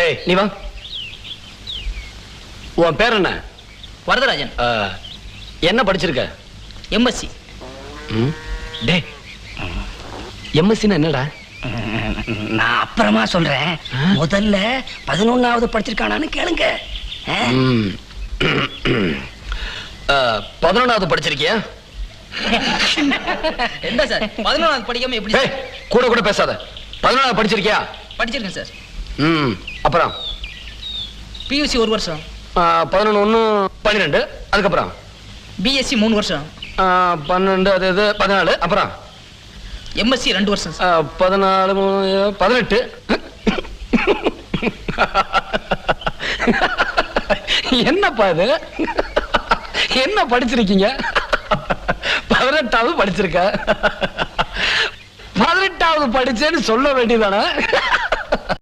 ஏய் நீ வா. உன் பேர் என்ன? வரதராஜன். என்ன படிச்சிருக்க? எம்எஸ்சி. டே எம்எஸ்சின்னா என்னடா? நான் அப்புறமா சொல்றேன். முதல்ல 11வது படிச்சிருக்கானான்னு கேளுங்க. 11வது படிச்சிருக்கியா? என்ன சார் 11வது படிக்காம எப்படி? கூட கூட பேசாத. 11வது படிச்சிருக்கியா? படிச்சிருக்கேன் சார். அப்புறம் பியூசி 1 வருஷம். 11 1 12. அதுக்கப்புறம் பிஎஸ்சி 3 வருஷம். 12 அது 14. அப்புறம் எம்எஸ்சி 2 வருஷம். 14 18. என்னப்பா இது? என்ன படிச்சிருக்கீங்க? 18வது படிச்சிருக்க. 18வது படிச்சேன்னு சொல்ல வேண்டியதானே?